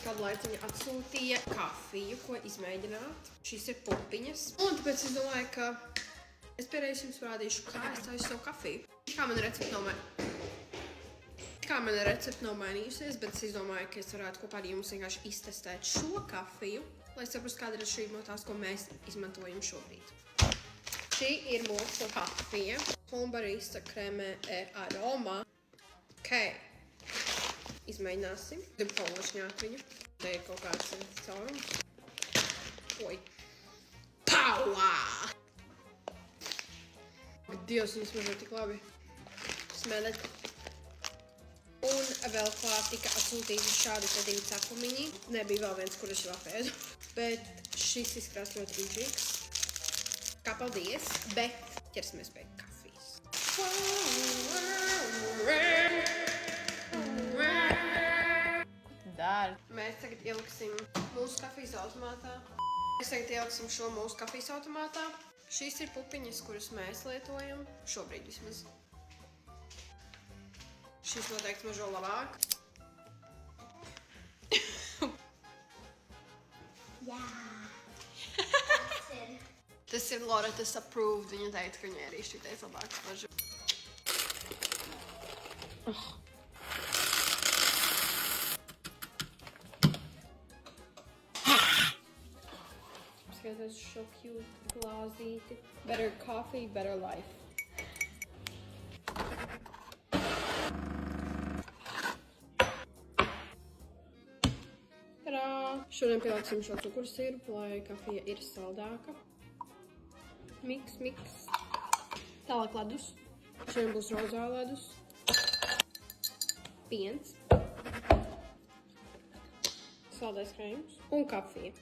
kādu laiciņu atsūtīja kafiju, ko izmēģināt. Šīs ir pupiņas. Un tāpēc es domāju, ka es pēdējais jums parādīšu, kā es taisu savu kafiju. Kā mana recepte nav mainījusies, bet es domāju, ka es varētu kopā ar jums vienkārši iztestēt šo kafiju, lai saprastu, kāda ir atšķirība no tās, ko mēs izmantojam šobrīd. Šī ir mūsu kafija. Barista krēmē aroma. Izmēģināsim. Gribu palošņāt viņu. Te ir kaut kāds caurums. Oi. Paua! Dievs, viņas mažo tik labi smēlēt. Un vēl klāt tika atsūtīti šādi te 2 cepumiņi. Nebija vēl viens, kurš vēl pēdu. Bet šis izskatās ļoti inčīgs. Kā paldies, bet ķersimies pie kafijas. Mēs tagad ieliksim mūsu kafijas automātā. Mēs tagad ieliksim šo mūsu kafijas automātā. Šīs ir pupiņas, kuras mēs lietojam. Šobrīd vismaz. Šīs noteikti mažo labāk. Jā. Tas ir Loretas approved. Viņa teica, ka viņai arī šitais labāks mažo. Skaties šo cute glāzīti. Better coffee, better life. Tadā! Šodien pieliksim šo cukuru sirupu, lai kafija ir saldāka. Miks. Tālāk ledus. Šodien būs rozā ledus. Piens. Saldais krējums. Un kafija.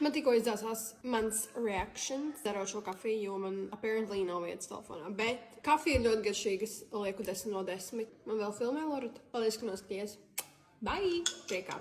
Man tikko izdāsās mans reactions darot šo kafiju, jo man apparently nav vietas telefonā. Bet kafija ir ļoti garšīga, es lieku 10 no 10. Man vēl filmē Loreta. Paldies, ka noskaties. Bye! Priekā!